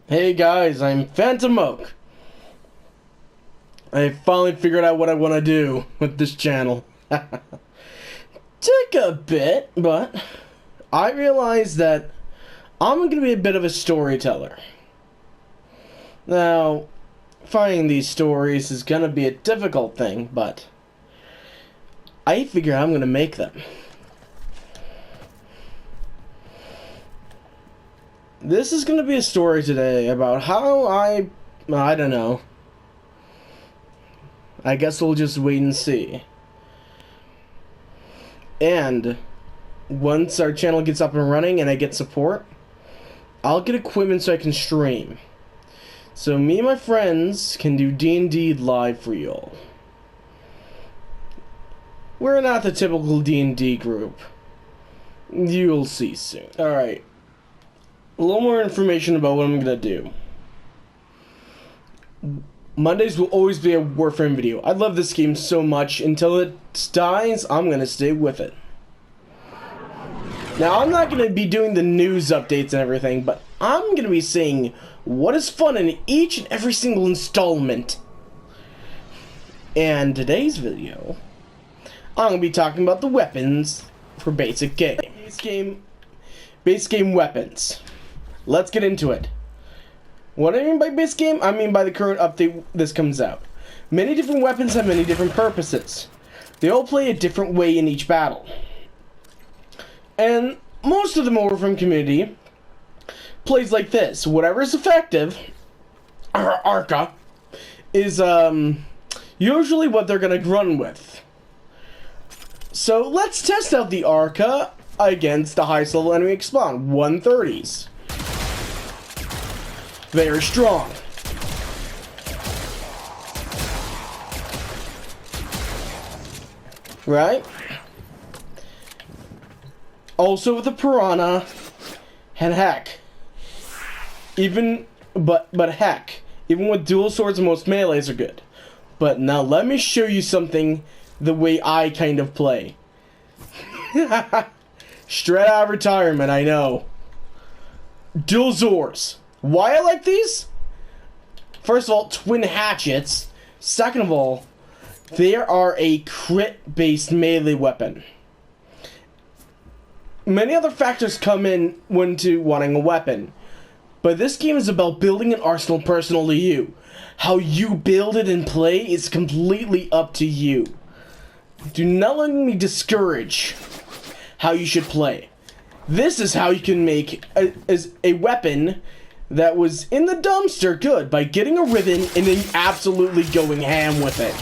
Hey guys, I'm Phantom Oak. I finally figured out what I want to do with this channel. Took a bit, but I realized that I'm going to be a bit of a storyteller. Now, finding these stories is going to be a difficult thing, but I figure I'm going to make them. This is going to be a story today about how I don't know. I guess we'll just wait and see. And once our channel gets up and running and I get support, I'll get equipment so I can stream. So me and my friends can do D&D live for y'all. We're not the typical D&D group. You'll see soon. Alright. A little more information about what I'm gonna do. Mondays will always be a warframe video. I love this game so much. Until it dies, I'm gonna stay with it. Now, I'm not gonna be doing the news updates and everything, but I'm gonna be saying what is fun in each and every single installment. And today's video, I'm gonna be talking about the weapons for basic game. Base game weapons. Let's get into it. What I mean by base game, I mean by the current update this comes out. Many different weapons have many different purposes. They all play a different way in each battle. And most of the warframe community plays like this. Whatever is effective, or Arca, is usually what they're gonna run with. So let's test out the Arca against the highest level enemy spawn, 130s. Very strong. Right? Also with the Piranha, and heck, even with dual swords, most melees are good. But now let me show you something the way I kind of play. Straight out of retirement, I know. Dual Zors. Why I like these? First of all, twin hatchets. Second of all, they are a crit-based melee weapon. Many other factors come in into wanting a weapon, but this game is about building an arsenal personal to you. How you build it and play is completely up to you. Do not let me discourage how you should play. This is how you can make a weapon that was in the dumpster good by getting a ribbon and then absolutely going ham with it.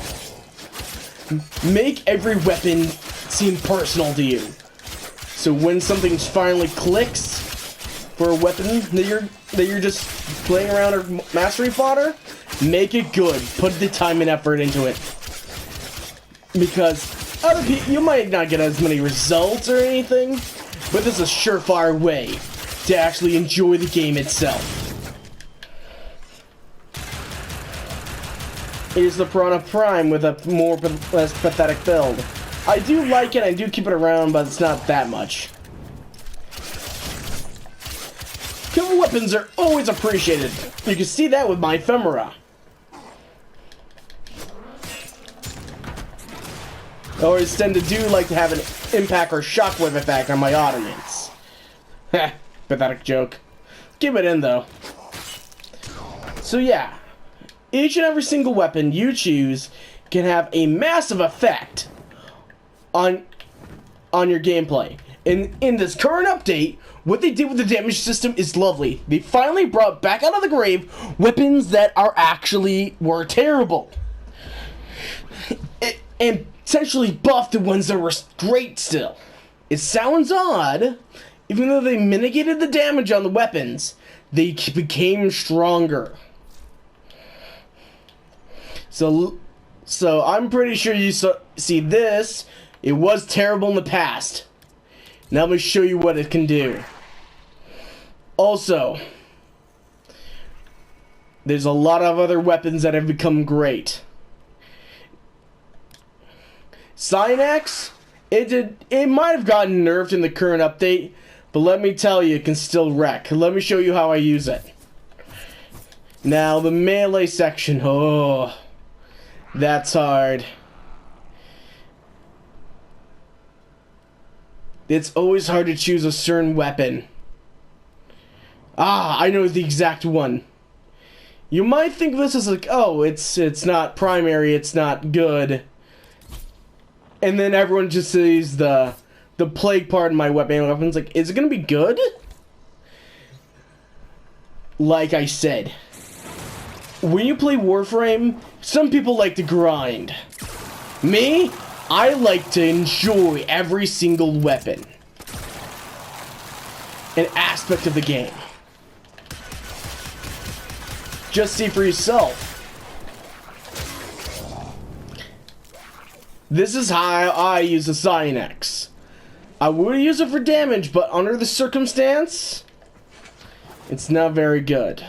Make every weapon seem personal to you. So when something finally clicks for a weapon that you're just playing around or mastery fodder, make it good. Put the time and effort into it. Because other people, you might not get as many results or anything, but this is a surefire way to actually enjoy the game itself. Here's the Piranha Prime with a less pathetic build. I do like it, I do keep it around, but it's not that much. Killer weapons are always appreciated. You can see that with my ephemera. I always tend to like to have an impact or shockwave effect on my audience. Heh, pathetic joke. Keep it in though. So yeah, each and every single weapon you choose can have a massive effect on your gameplay. And in this current update, what they did with the damage system is lovely. They finally brought back out of the grave weapons that were terrible. And essentially buffed the ones that were great still. It sounds odd, even though they mitigated the damage on the weapons, they became stronger. So I'm pretty sure you see this. It was terrible in the past. Now let me show you what it can do. Also, there's a lot of other weapons that have become great. Synax, it might have gotten nerfed in the current update, but let me tell you, it can still wreck. Let me show you how I use it. Now the melee section, oh, that's hard. It's always hard to choose a certain weapon. Ah, I know the exact one. You might think this is like, oh, it's not primary, it's not good. And then everyone just sees the plague part of my weapon's like, is it gonna be good? Like I said, when you play Warframe, some people like to grind. Me, I like to enjoy every single weapon and aspect of the game. Just see for yourself. This is how I use the Cynex. I would use it for damage, but under the circumstance, it's not very good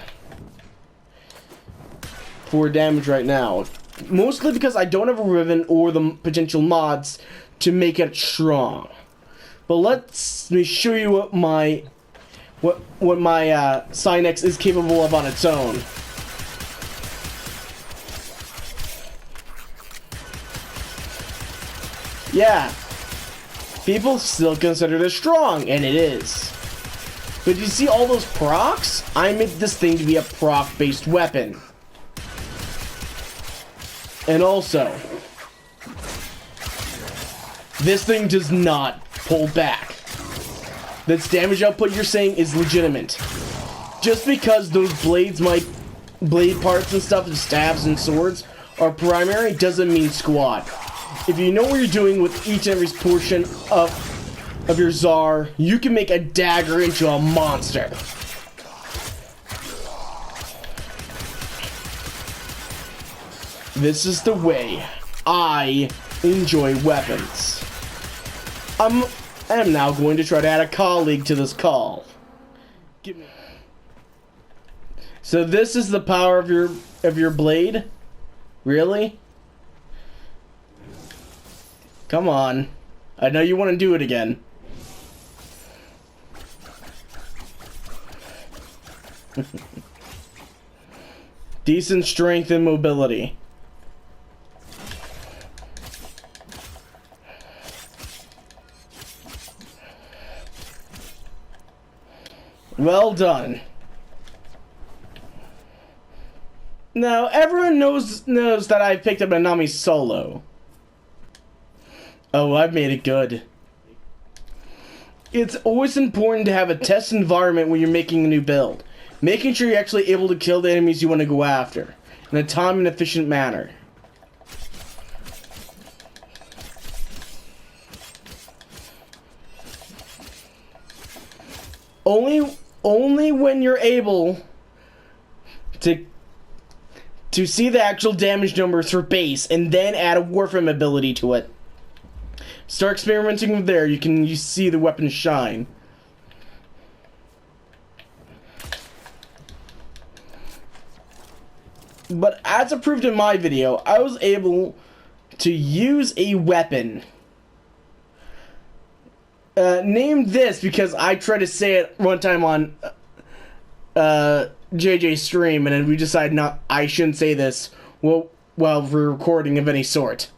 for damage right now. Mostly because I don't have a ribbon or the potential mods to make it strong. But let me show you what my Cynex is capable of on its own. Yeah, people still consider this strong, and it is. But you see all those procs? I made this thing to be a proc-based weapon. And also, this thing does not pull back. This damage output you're saying is legitimate. Just because those blade parts and stuff, and stabs and swords, are primary, doesn't mean squat. If you know what you're doing with each and every portion of your Tsar, you can make a dagger into a monster. This is the way I enjoy weapons. I am now going to try to add a colleague to this call. So this is the power of your blade? Really? Come on. I know you want to do it again. Decent strength and mobility. Well done. Now, everyone knows that I picked up Nanami solo. Oh, I've made it good. It's always important to have a test environment when you're making a new build. Making sure you're actually able to kill the enemies you want to go after in a time and efficient manner. Only when you're able to see the actual damage numbers for base and then add a warframe ability to it. Start experimenting with there, you see the weapon shine. But as approved in my video, I was able to use a weapon. Named this because I tried to say it one time on JJ's stream, and then we decided I shouldn't say this while we're recording of any sort.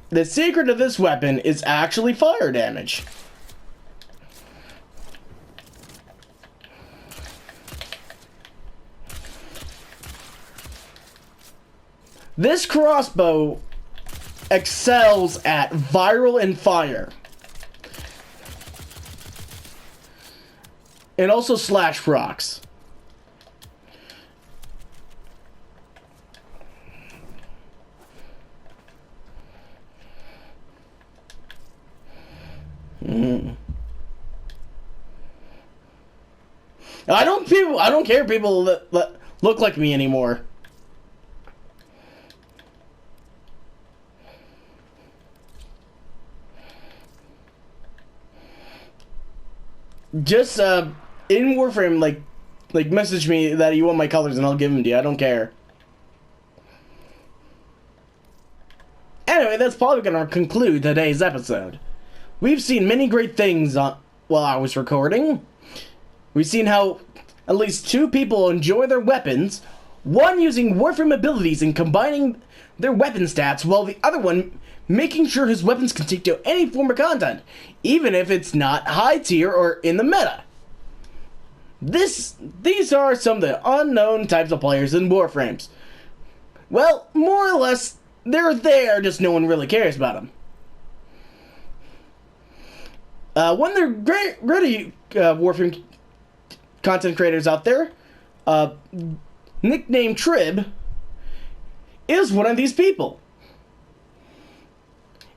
The secret of this weapon is actually fire damage. This crossbow excels at viral and fire. And also slash procs. I don't care people that look like me anymore. Just in Warframe, like message me that you want my colors and I'll give them to you. I don't care. Anyway, that's probably gonna conclude today's episode. We've seen many great things while I was recording. We've seen how at least 2 people enjoy their weapons, one using warframe abilities and combining their weapon stats, while the other one making sure his weapons can take down any form of content, even if it's not high tier or in the meta. These are some of the unknown types of players in warframes. Well, more or less, they're there, just no one really cares about them. One of the great warframe content creators out there, nicknamed Trib, is one of these people.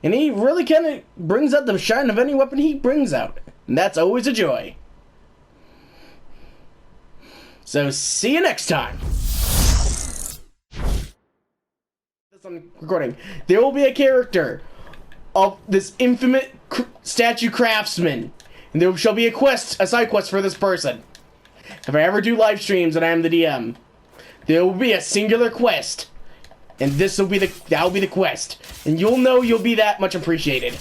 And he really kind of brings out the shine of any weapon he brings out. And that's always a joy. So, see you next time. On recording, there will be a character of this infamous statue craftsman. And there shall be a side quest for this person. If I ever do live streams and I am the DM, there will be a singular quest. And that will be the quest. And you'll know you'll be that much appreciated.